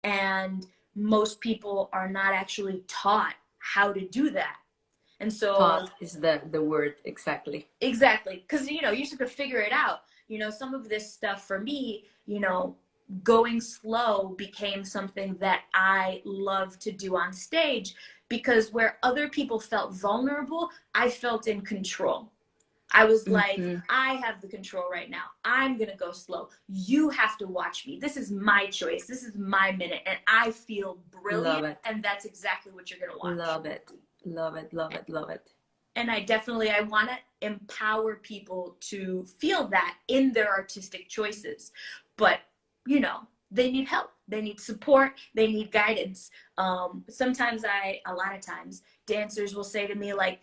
And most people are not actually taught how to do that. And so, Taught is the word, exactly. exactly, because, you just could figure it out. Some of this stuff for me, going slow became something that I love to do on stage, because where other people felt vulnerable, I felt in control. I was like, Mm-hmm. I have the control right now. I'm going to go slow. You have to watch me. This is my choice. This is my minute. And I feel Love brilliant. it. And that's exactly what you're going to watch. Love it. Love it. Love it. Love it. And I want to empower people to feel that in their artistic choices. But, they need help. They need support. They need guidance. Sometimes a lot of times, dancers will say to me, like,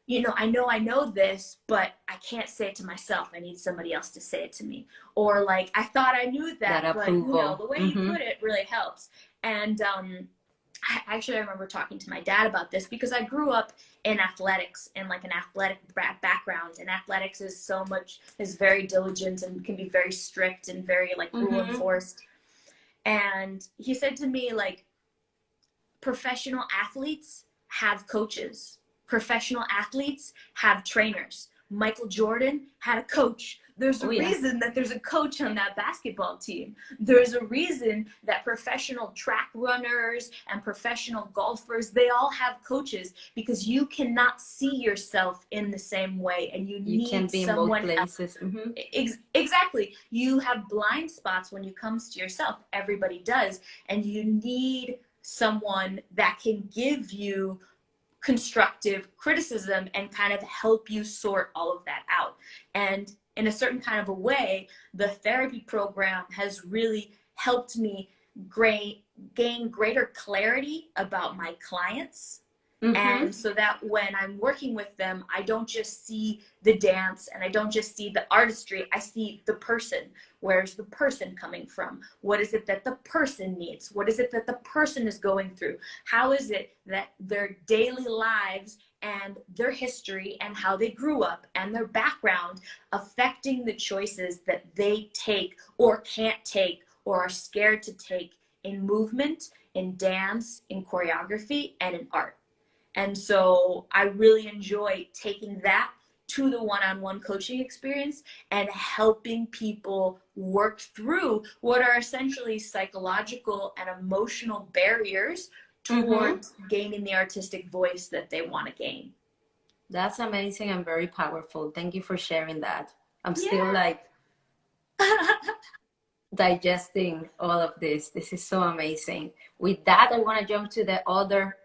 I know this, but I can't say it to myself. I need somebody else to say it to me. Or like, I thought I knew That that, but approval. the way you Mm-hmm. put it really helps. And I remember talking to my dad about this, because I grew up in athletics, in like an athletic background, and athletics is very diligent and can be very strict and very like rule Mm-hmm. enforced. And he said to me, like, professional athletes have coaches. Professional athletes have trainers. Michael Jordan had a coach. There's a Oh yeah. reason that there's a coach on that basketball team. There's a reason that professional track runners and professional golfers, they all have coaches, because you cannot see yourself in the same way, and you You can need be in both someone else. places. Mm-hmm. Exactly. You have blind spots when it comes to yourself. Everybody does. And you need someone that can give you constructive criticism and kind of help you sort all of that out. And in a certain kind of a way, the therapy program has really helped me gain greater clarity about my clients. Mm-hmm. And so that when I'm working with them, I don't just see the dance and I don't just see the artistry, I see the person. Where's the person coming from? What is it that the person needs? What is it that the person is going through? How is it that their daily lives and their history and how they grew up and their background affecting the choices that they take or can't take or are scared to take in movement, in dance, in choreography, and in art? And so I really enjoy taking that to the one-on-one coaching experience and helping people work through what are essentially psychological and emotional barriers Mm-hmm. towards gaining the artistic voice that they want to gain. That's amazing and very powerful. Thank you for sharing that. I'm still Yeah. like digesting all of this. This is so amazing. With that, I want to jump to the other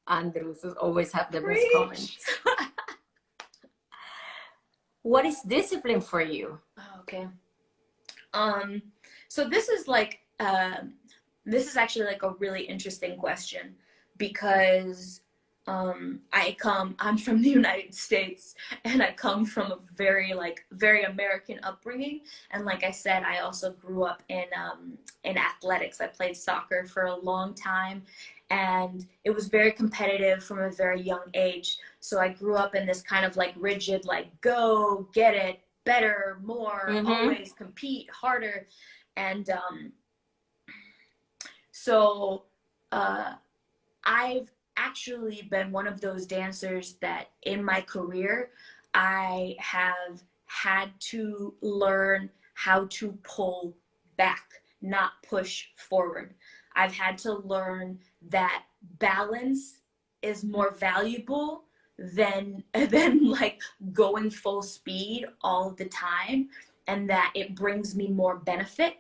Andrews, who always have the best Preach. comments. What is discipline for you? Okay. Um, so this is actually like a really interesting question, because I'm from the United States, and I come from a very American upbringing. And like I said, I also grew up in athletics. I played soccer for a long time, and it was very competitive from a very young age. So I grew up in this kind of like rigid, like, go get it, better, more, Mm-hmm. always compete harder. And so uh, I've actually been one of those dancers that in my career, I have had to learn how to pull back, not push forward. I've had to learn that balance is more valuable than like going full speed all the time, and that it brings me more benefit.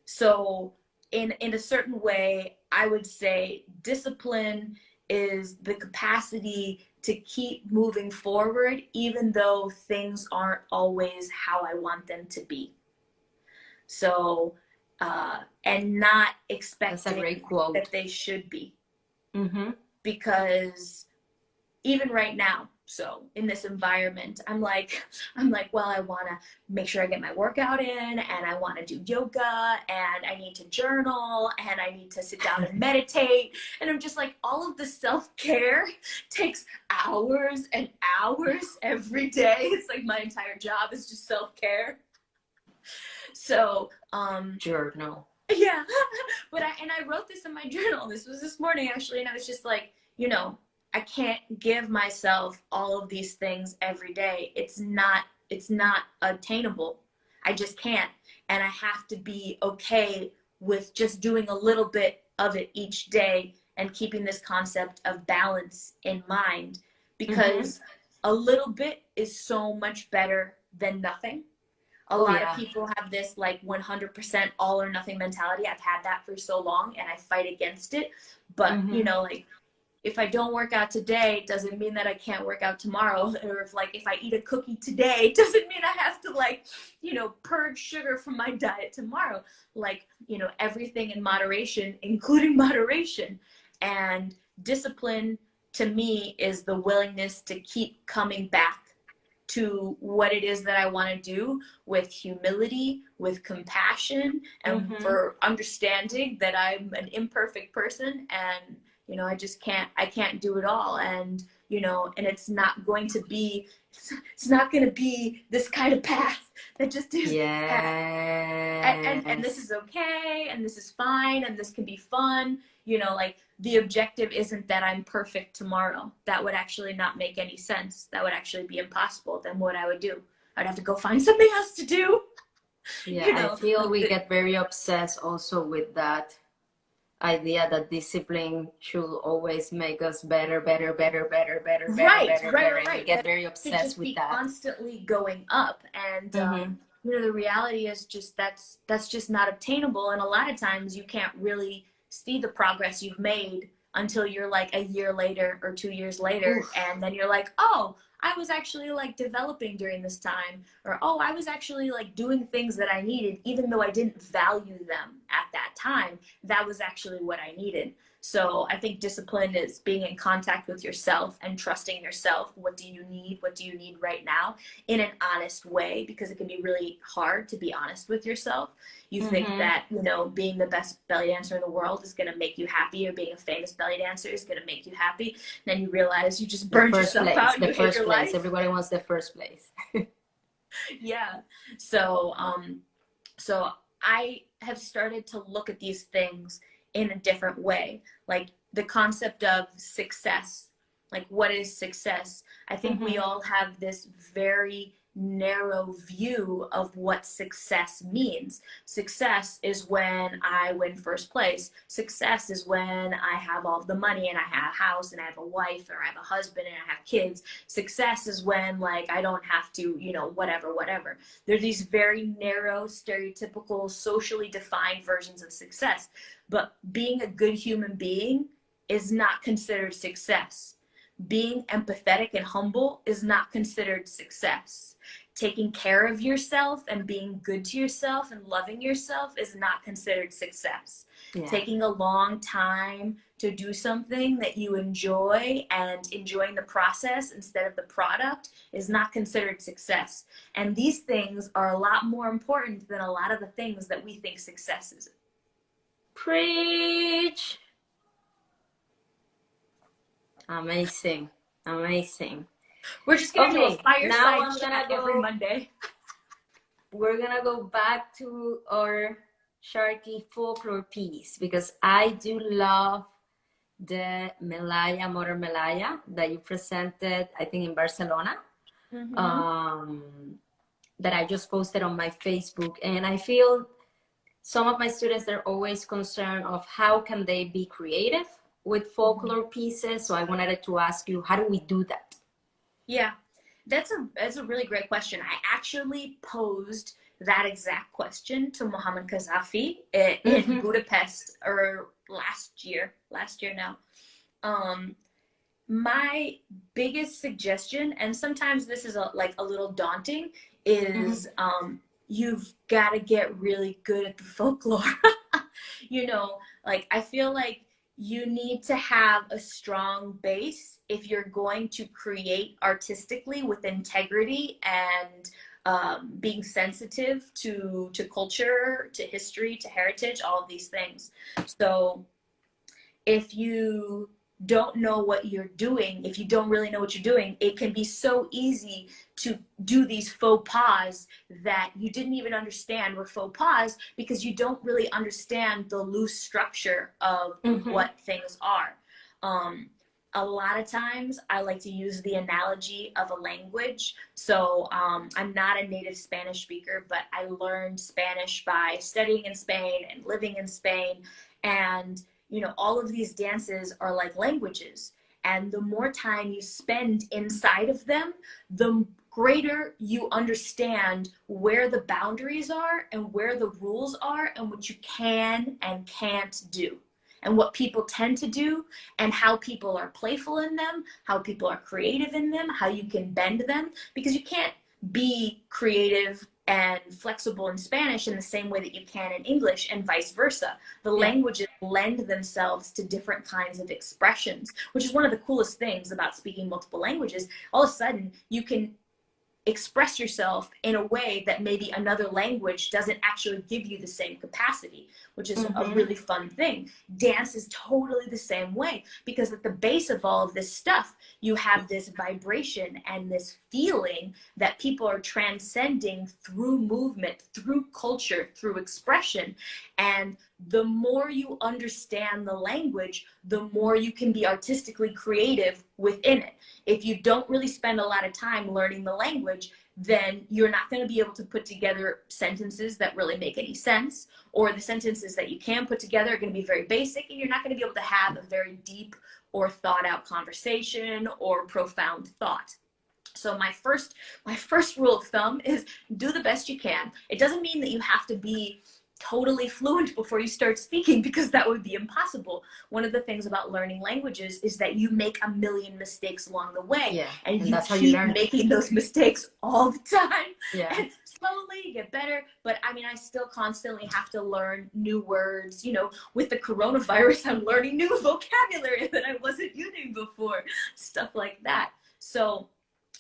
So in a certain way, I would say discipline is the capacity to keep moving forward, even though things aren't always how I want them to be. So, and not That's a expecting great quote. that they should be, Mm-hmm. because even right now, so in this environment, I'm like, well, I want to make sure I get my workout in, and I want to do yoga, and I need to journal, and I need to sit down and meditate. And I'm just like, all of the self-care takes hours and hours every day. It's like my entire job is just self-care. So Journal. Yeah. But I wrote this in my journal. This was this morning actually, and I was just like, I can't give myself all of these things every day. It's not attainable. I just can't. And I have to be okay with just doing a little bit of it each day and keeping this concept of balance in mind, Mm-hmm. because a little bit is so much better than nothing. A Oh lot of yeah. people have this like 100% all or nothing mentality. I've had that for so long and I fight against it. But, Mm-hmm. like if I don't work out today, doesn't mean that I can't work out tomorrow. Or if I eat a cookie today, doesn't mean I have to purge sugar from my diet tomorrow. Everything in moderation, including moderation. And discipline to me is the willingness to keep coming back to what it is that I want to do with humility, with compassion, and Mm-hmm. for understanding that I'm an imperfect person, and I can't do it all. And and it's not going to be this kind of path that just is and this Yes. is okay, and this is fine, and this can be fun. The objective isn't that I'm perfect tomorrow. That would actually not make any sense. That would actually be impossible. Then what I would do, I'd have to go find something else to do. Yeah, I feel Like we the get very obsessed also with that idea that discipline should always make us better, better, better, better, better, better, right, better, right, better, right, and we right. get That very should obsessed just with be that. constantly going up. And Mm-hmm. the reality is just that's just not obtainable. And a lot of times you can't really see the progress you've made until you're like a year later or 2 years later, Oof. and then you're like, oh, I was actually like developing during this time, or oh, I was actually like doing things that I needed, even though I didn't value them at that time. That was actually what I needed. So I think discipline is being in contact with yourself and trusting yourself. What do you need? What do you need right now? In an honest way, because it can be really hard to be honest with yourself. You think Mm-hmm. that, being the best belly dancer in the world is going to make you happy, or being a famous belly dancer is going to make you happy. Then you realize you just The burned first yourself place, out and the you hate first your place. life. Everybody wants the first place. Yeah. So I have started to look at these things in a different way. Like the concept of success. Like, what is success? I think we Mm-hmm. all have this very narrow view of what success means. Success is when I win first place. Success is when I have all the money and I have a house and I have a wife, or I have a husband and I have kids. Success is when like I don't have to, whatever, whatever. They're these very narrow, stereotypical, socially defined versions of success. But being a good human being is not considered success. Being empathetic and humble is not considered success. Taking care of yourself and being good to yourself and loving yourself is not considered success. Yeah. Taking a long time to do something that you enjoy and enjoying the process instead of the product is not considered success. And these things are a lot more important than a lot of the things that we think success is. Preach. Amazing. Amazing. We're just going to do a Okay, now fireside I'm chat gonna every go. Monday. We're gonna go back to our Sharky folklore piece because I do love the Melaya, Modern Melaya that you presented, I think in Barcelona, Mm-hmm. um, that I just posted on my Facebook. And I feel some of my students, they're always concerned of how can they be creative with Mm-hmm. folklore pieces. So I wanted to ask you, how do we do that? Yeah, that's a really great question. I actually posed that exact question to Mohammed Kazafi in Mm-hmm. Budapest, or last year now. Um, my biggest suggestion, and sometimes this is like a little daunting, Mm-hmm. is you've got to get really good at the folklore. Like I feel like you need to have a strong base if you're going to create artistically with integrity and being sensitive to culture, to history, to heritage, all of these things. So if you don't know what you're doing, if you don't really know what you're doing, it can be so easy to do these faux pas that you didn't even understand were faux pas because you don't really understand the loose structure of what things are. A lot of times I like to use the analogy of a language. So I'm not a native Spanish speaker, but I learned Spanish by studying in Spain and living in Spain. And, you know, all of these dances are like languages. And the more time you spend inside of them, the greater you understand where the boundaries are and where the rules are and what you can and can't do and what people tend to do and how people are playful in them, how people are creative in them, how you can bend them, because you can't be creative and flexible in Spanish in the same way that you can in English and vice versa. The languages lend themselves to different kinds of expressions, which is one of the coolest things about speaking multiple languages. All of a sudden, you can express yourself in a way that maybe another language doesn't actually give you the same capacity, which is a really fun thing. Dance is totally the same way, because at the base of all of this stuff, you have this vibration and this feeling that people are transcending through movement, through culture, through expression. And the more you understand the language, the more you can be artistically creative within it. If you don't really spend a lot of time learning the language, then you're not going to be able to put together sentences that really make any sense, or the sentences that you can put together are going to be very basic, and you're not going to be able to have a very deep or thought out conversation or profound thought. So my first rule of thumb is do the best you can. It doesn't mean that you have to be totally fluent before you start speaking, because that would be impossible. One of the things about learning languages is that you make a million mistakes along the way, and you keep making those mistakes all the time. And slowly you get better. But I mean, I still constantly have to learn new words. You know, with the coronavirus, I'm learning new vocabulary that I wasn't using before, stuff like that. So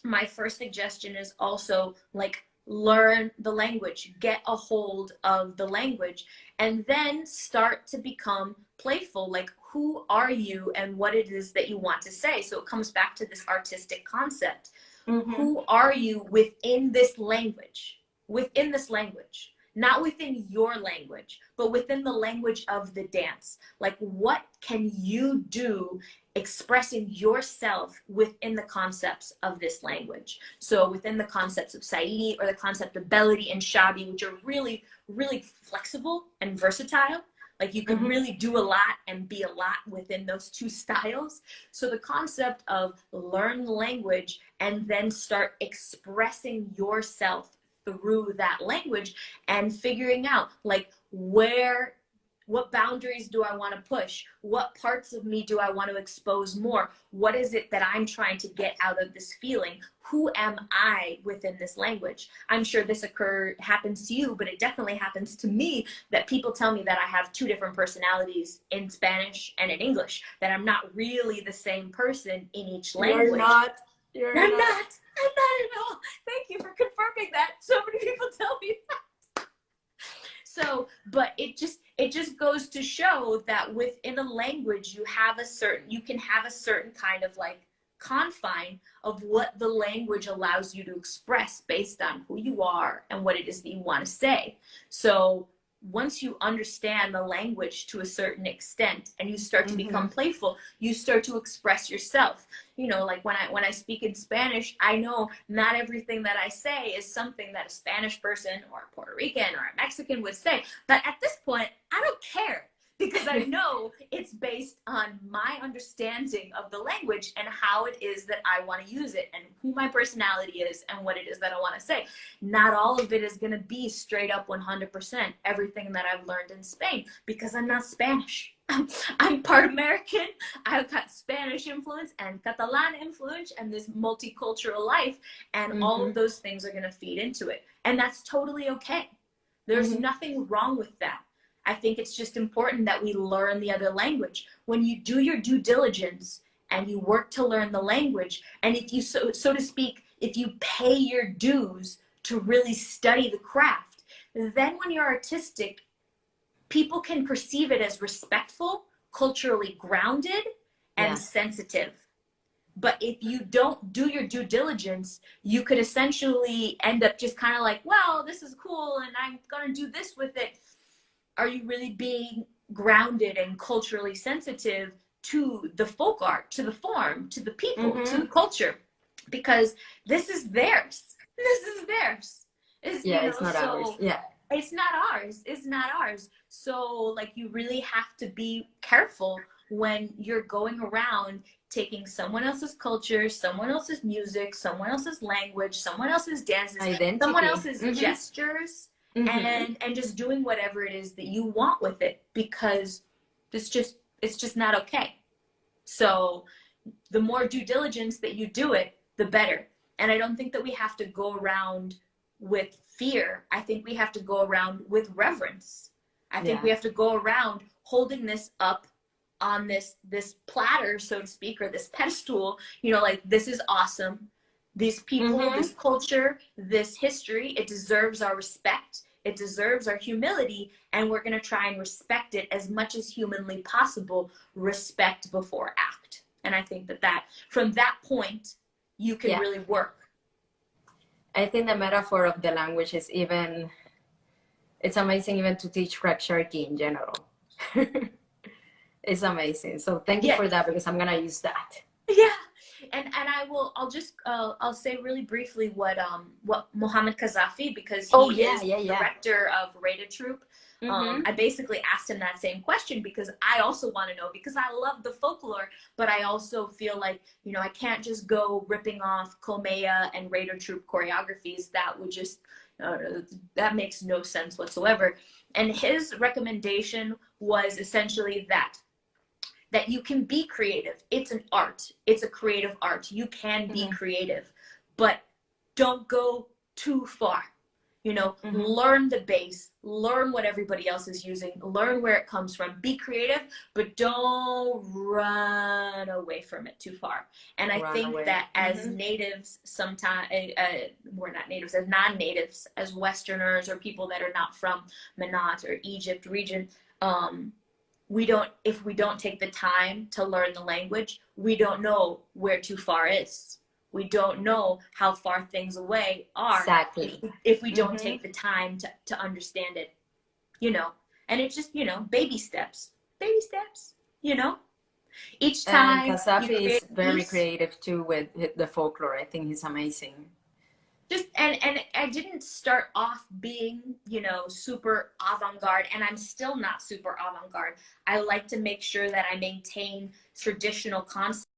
my first suggestion is also like, learn the language, get a hold of the language, and then start to become playful. Like, who are you and what it is that you want to say? So it comes back to this artistic concept. Who are you within this language? Within this language. Not within your language, but within the language of the dance. Like, what can you do expressing yourself within the concepts of this language? So within the concepts of Saidi or the concept of Beledi and Shabi, which are really, really flexible and versatile. Like, you can really do a lot and be a lot within those two styles. So the concept of learn the language and then start expressing yourself through that language and figuring out, like, what boundaries do I want to push? What parts of me do I want to expose more? What is it that I'm trying to get out of this feeling? Who am I within this language? I'm sure this happens to you, but it definitely happens to me that people tell me that I have two different personalities in Spanish and in English, that I'm not really the same person in each language. You're not. I'm not at all. Thank you for confirming that. So many people tell me that. So, but it just goes to show that within a language, you can have a certain kind of like confine of what the language allows you to express based on who you are and what it is that you want to say. So once you understand the language to a certain extent and you start to become playful, you start to express yourself. You know, like when I speak in Spanish, I know not everything that I say is something that a Spanish person or a Puerto Rican or a Mexican would say. But at this point, I don't care, because I know it's based on my understanding of the language and how it is that I want to use it and who my personality is and what it is that I want to say. Not all of it is going to be straight up 100% everything that I've learned in Spain, because I'm not Spanish. I'm part American. I've got Spanish influence and Catalan influence and this multicultural life, and all of those things are going to feed into it. And that's totally okay. There's nothing wrong with that. I think it's just important that we learn the other language. When you do your due diligence and you work to learn the language, and if you, so to speak, if you pay your dues to really study the craft, then when you're artistic, people can perceive it as respectful, culturally grounded, and sensitive. But if you don't do your due diligence, you could essentially end up just kind of like, well, this is cool and I'm going to do this with it. Are you really being grounded and culturally sensitive to the folk art, to the form, to the people, to the culture? Because this is theirs. This is theirs. Is, Yeah, it's not ours. so Yeah. it's not ours. It's not ours. So like you really have to be careful when you're going around taking someone else's culture, someone else's music, someone else's language, someone else's dances, someone Identity. else's gestures, and just doing whatever it is that you want with it, because it's just not okay. So the more due diligence that you do it, the better. And I don't think that we have to go around with fear. I think we have to go around with reverence. I think we have to go around holding this up on this platter, so to speak, or this pedestal, like, this is awesome. These people, this culture, this history, it deserves our respect. It deserves our humility, and we're going to try and respect it as much as humanly possible. Respect before act. And I think that from that point, you can really work. I think the metaphor of the language is it's amazing even to teach Sharky in general. It's amazing. So thank you for that, because I'm going to use that. Yeah. And I'll say really briefly what Mohammed Kazafi, because he is the director of Reda Troupe. I basically asked him that same question because I also want to know, because I love the folklore, but I also feel like, I can't just go ripping off Kolmeya and Reda Troupe choreographies. That would just, that makes no sense whatsoever. And his recommendation was essentially that you can be creative. It's an art. It's a creative art. You can be creative, but don't go too far. Learn the base, learn what everybody else is using, learn where it comes from, be creative, but don't run away from it too far. And I think that as natives, sometimes, we're not natives, as non-natives, as Westerners, or people that are not from Manat or Egypt region, if we don't take the time to learn the language, we don't know where too far is. We don't know how far things away are. Exactly. If we don't take the time to understand it, and it's just, baby steps, each time. And Kasafi is very creative too with the folklore. I think he's amazing. And I didn't start off being, super avant-garde, and I'm still not super avant-garde. I like to make sure that I maintain traditional concepts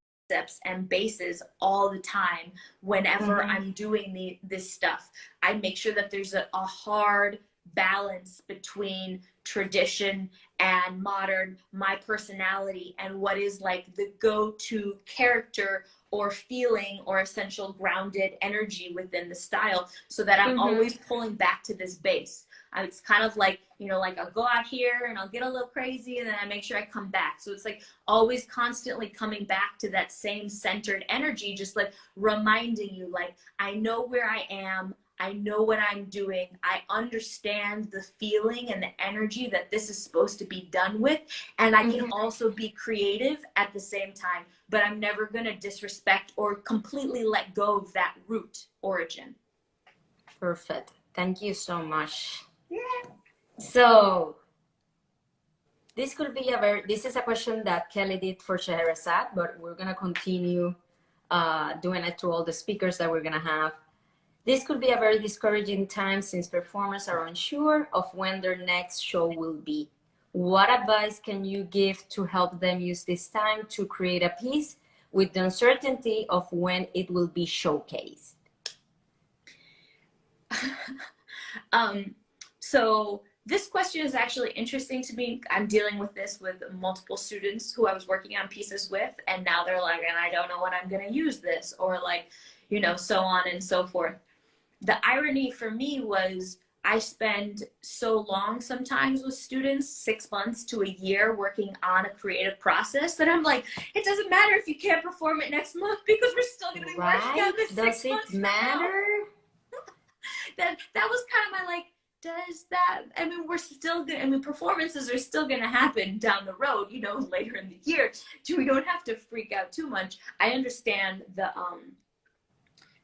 and bases all the time. Whenever I'm doing this stuff, I make sure that there's a hard balance between tradition and modern, my personality, and what is like the go-to character or feeling or essential grounded energy within the style, so that I'm always pulling back to this base. It's kind of like, like I'll go out here and I'll get a little crazy, and then I make sure I come back. So it's like always constantly coming back to that same centered energy, just like reminding you, like, I know where I am. I know what I'm doing. I understand the feeling and the energy that this is supposed to be done with. And I can also be creative at the same time, but I'm never going to disrespect or completely let go of that root origin. Perfect. Thank you so much. Yeah. So this is a question that Kelly did for Scheherazade, but we're going to continue doing it to all the speakers that we're going to have. This could be a very discouraging time since performers are unsure of when their next show will be. What advice can you give to help them use this time to create a piece with the uncertainty of when it will be showcased? So this question is actually interesting to me. I'm dealing with this with multiple students who I was working on pieces with, and now they're like, and I don't know when I'm going to use this, or like, so on and so forth. The irony for me was I spend so long sometimes with students, 6 months to a year, working on a creative process, that I'm like, it doesn't matter if you can't perform it next month, because we're still going to be working on this 6 months. Does it matter? That was kind of my like, does that, I mean, we're still gonna, I mean, performances are still gonna happen down the road, you know, later in the year. We don't have to freak out too much. I understand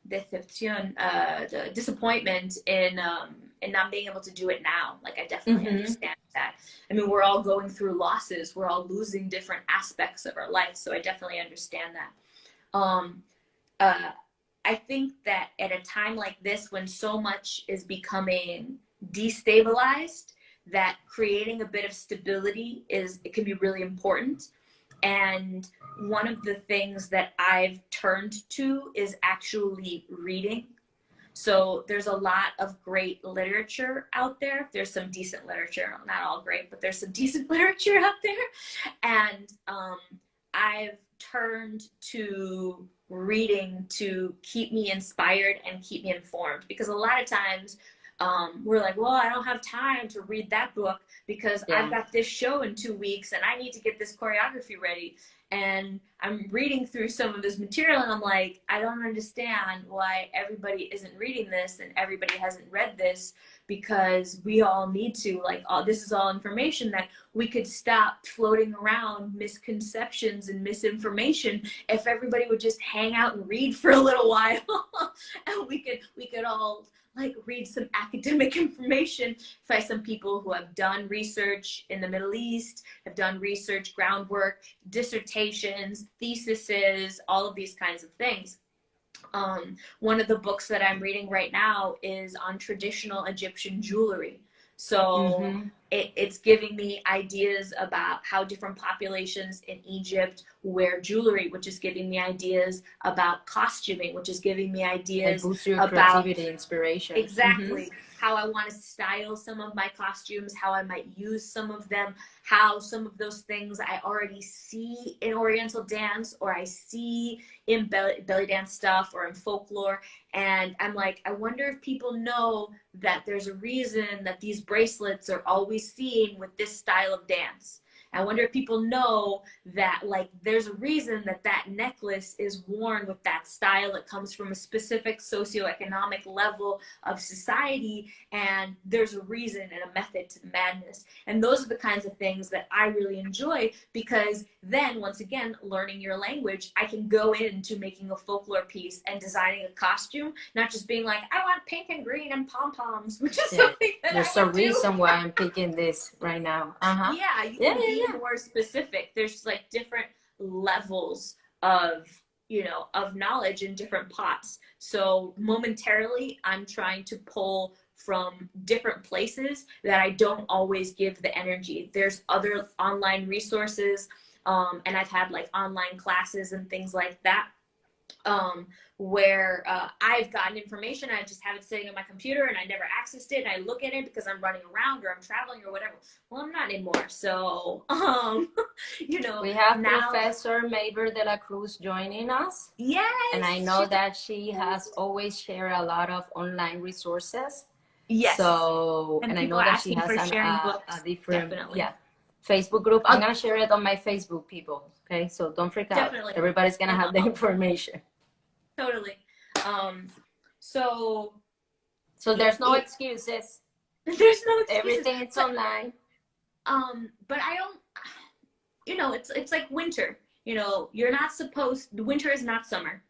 deception, the disappointment in not being able to do it now. Like I definitely understand that. I mean, we're all going through losses. We're all losing different aspects of our life. So I definitely understand that. Uh, I think that at a time like this, when so much is becoming destabilized, that creating a bit of stability it can be really important. And one of the things that I've turned to is actually reading. So there's a lot of great literature out there. There's some decent literature, not all great, but there's some decent literature out there. And I've turned to reading to keep me inspired and keep me informed, because a lot of times we're like, well, I don't have time to read that book because I've got this show in 2 weeks and I need to get this choreography ready. And I'm reading through some of this material and I'm like, I don't understand why everybody isn't reading this and everybody hasn't read this, because we all need to, like, this is all information that we could stop floating around misconceptions and misinformation if everybody would just hang out and read for a little while. And we could all like read some academic information by some people who have done research in the Middle East, have done research, groundwork, dissertations, theses, all of these kinds of things. One of the books that I'm reading right now is on traditional Egyptian jewelry. So it's giving me ideas about how different populations in Egypt wear jewelry, which is giving me ideas about costuming, which is giving me ideas about creativity, inspiration. Exactly. How I want to style some of my costumes, how I might use some of them, how some of those things I already see in Oriental dance, or I see in belly dance stuff, or in folklore. And I'm like, I wonder if people know that there's a reason that these bracelets are always seen with this style of dance. I wonder if people know that, like, there's a reason that that necklace is worn with that style. It comes from a specific socioeconomic level of society, and there's a reason and a method to the madness. And those are the kinds of things that I really enjoy, because then, once again, learning your language, I can go into making a folklore piece and designing a costume, not just being like, I want pink and green and pom-poms, which is something that there's a reason why I'm picking this right now. Yeah, you can be more specific. There's like different levels of, you know, of knowledge in different pots. So momentarily I'm trying to pull from different places that I don't always give the energy. There's other online resources, and I've had like online classes and things like that, where I've gotten information, I just have it sitting on my computer and I never accessed it, and I look at it because I'm running around or I'm traveling or whatever. Well, I'm not anymore. So, you know, we have now, Professor Maver de la Cruz joining us. Yes. And I know that she has always shared a lot of online resources. Yes. So, and I know that she has a different, definitely. Facebook group. I'm going to share it on my Facebook, people. Okay. So don't freak out. Definitely. Everybody's going to have the information. Totally. So there's no excuses. There's no excuses. Everything is online. But I don't, you know, it's like winter. You know, you're not supposed, winter is not summer.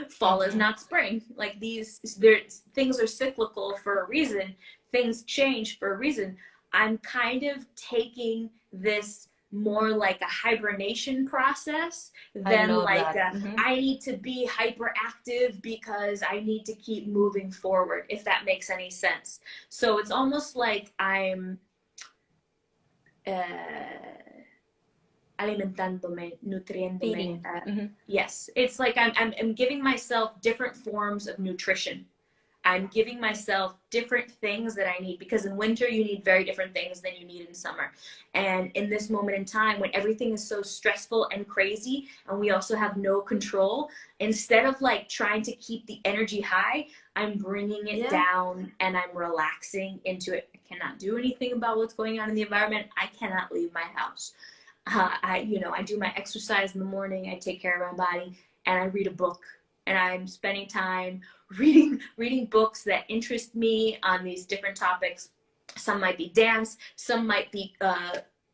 Fall is not spring. Like things are cyclical for a reason. Things change for a reason. I'm kind of taking this more like a hibernation process than like I need to be hyperactive because I need to keep moving forward, if that makes any sense. So it's almost like I'm alimentándome, nutriéndome. Yes, it's like I'm giving myself different forms of nutrition. I'm giving myself different things that I need, because in winter you need very different things than you need in summer. And in this moment in time, when everything is so stressful and crazy and we also have no control, instead of like trying to keep the energy high, I'm bringing it down and I'm relaxing into it. I cannot do anything about what's going on in the environment. I cannot leave my house. I do my exercise in the morning, I take care of my body, and I read a book. And I'm spending time reading books that interest me on these different topics. Some might be dance, some might be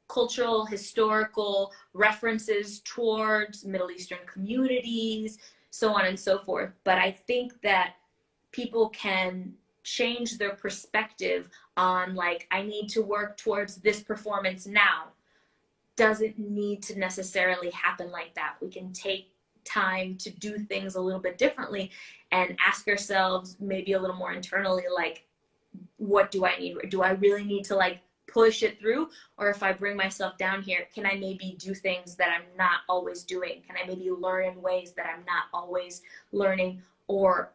cultural, historical references towards Middle Eastern communities, so on and so forth. But I think that people can change their perspective on, like, I need to work towards this performance now. Doesn't need to necessarily happen like that. We can take time to do things a little bit differently and ask ourselves maybe a little more internally, like, what do I need? Do I really need to like push it through? Or if I bring myself down here, can I maybe do things that I'm not always doing? Can I maybe learn in ways that I'm not always learning? Or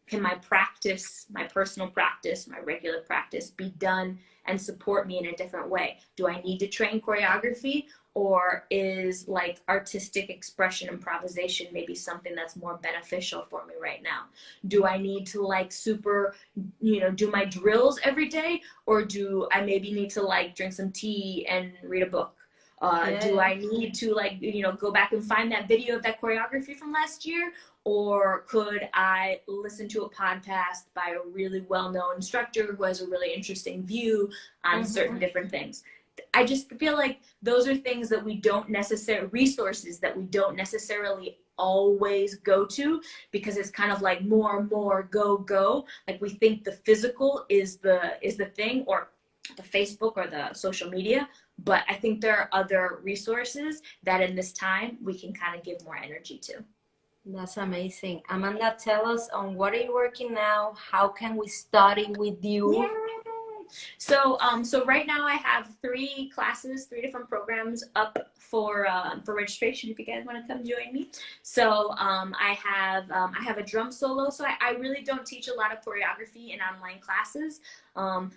can my practice, my personal practice, my regular practice be done and support me in a different way? Do I need to train choreography, or is like artistic expression, improvisation maybe something that's more beneficial for me right now? Do I need to like super, do my drills every day, or do I maybe need to like drink some tea and read a book? Do I need to like, go back and find that video of that choreography from last year? Or could I listen to a podcast by a really well-known instructor who has a really interesting view on certain different things? I just feel like those are things that we don't necessarily, resources that we don't necessarily always go to, because it's kind of like more, go. Like we think the physical is the thing, or the Facebook or the social media. But I think there are other resources that in this time we can kind of give more energy to. That's amazing. Amanda, tell us on what are you working now? How can we study with you? Yeah. So right now I have 3 classes, 3 different programs up for registration if you guys want to come join me. So I have a drum solo. So I really don't teach a lot of choreography in online classes.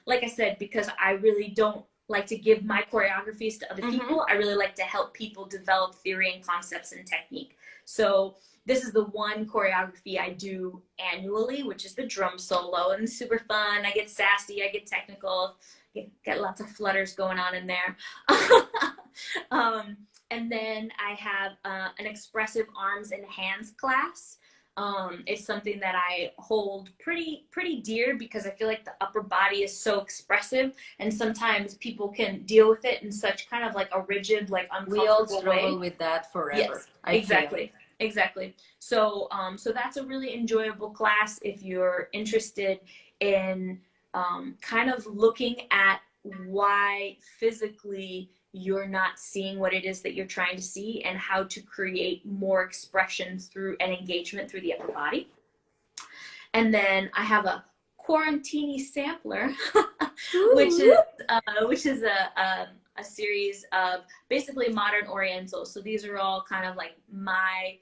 Like I said, because I really don't like to give my choreographies to other people. I really like to help people develop theory and concepts and technique. So this is the one choreography I do annually, which is the drum solo, and it's super fun. I get sassy, I get technical, get lots of flutters going on in there. And then I have an expressive arms and hands class. It's something that I hold pretty dear, because I feel like the upper body is so expressive, and sometimes people can deal with it in such kind of like a rigid, like uncomfortable way. We all struggle with that forever. Yes, exactly. So so that's a really enjoyable class if you're interested in kind of looking at why physically you're not seeing what it is that you're trying to see, and how to create more expression through an engagement through the upper body. And then I have a quarantini sampler, which is a series of basically modern oriental. So these are all kind of like my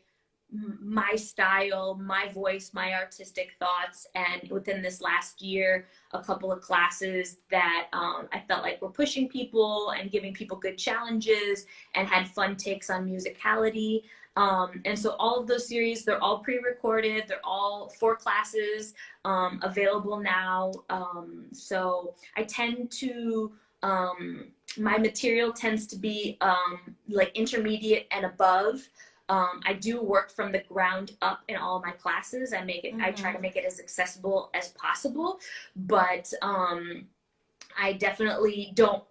style, my voice, my artistic thoughts. And within this last year, a couple of classes that I felt like were pushing people and giving people good challenges and had fun takes on musicality. And so all of those series, they're all pre-recorded. They're all 4 classes available now. So I tend to, my material tends to be like intermediate and above. I do work from the ground up in all my classes. I try to make it as accessible as possible, but I definitely don't,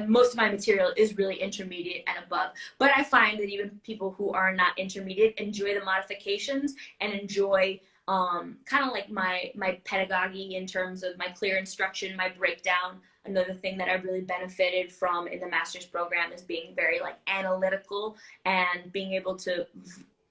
most of my material is really intermediate and above, but I find that even people who are not intermediate enjoy the modifications and enjoy kind of like my pedagogy in terms of my clear instruction, my breakdown. Another thing that I really benefited from in the master's program is being very like analytical and being able to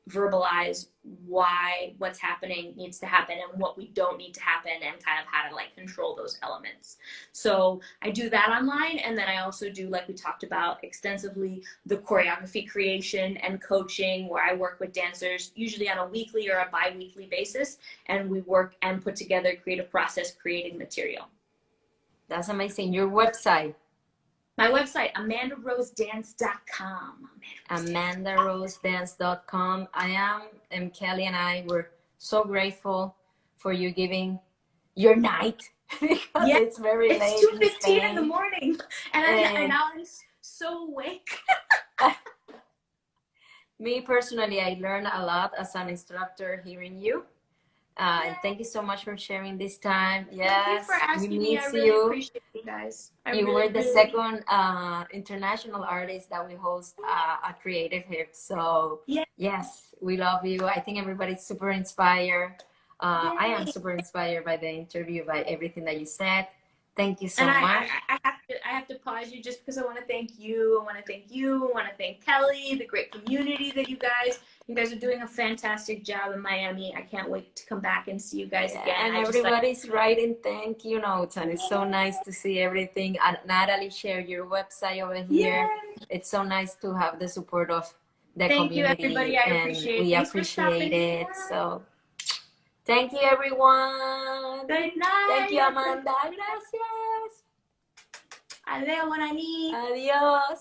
verbalize why what's happening needs to happen and what we don't need to happen, and kind of how to like control those elements. So I do that online, and then I also do, like we talked about extensively, the choreography creation and coaching, where I work with dancers usually on a weekly or a bi-weekly basis, and we work and put together creative process creating material. That's amazing. Your website? My website, amandarosedance.com. amandarosedance.com. And Kelly and I were so grateful for you giving your night, because it's very late. It's 2:15 in the morning, and now I'm so awake. Me personally, I learned a lot as an instructor hearing you. And thank you so much for sharing this time. Thank you for Yes, we asking me. I miss really you. appreciate you guys. I You were really, the really. second international artist that we host a creative here. So Yeah. yes, we love you. I think everybody's super inspired. I am Yay. super inspired by the interview, by everything that you said. Thank you And so much. I have to pause you just because I want to thank you. I want to thank you. I want to thank Kelly, the great community that you guys are doing a fantastic job in Miami. I can't wait to come back and see you guys Yeah, again. and I just like, everybody's writing thank you notes, and it's so nice to see everything. And Natalie, share your website over here. yay. It's so nice to have the support of the Thank you, community, everybody. I and appreciate it. we Thanks for appreciate stopping it. by. So, thank you, everyone. Good Thank you, night. Amanda. Gracias. Adeo, Bonani. Adiós.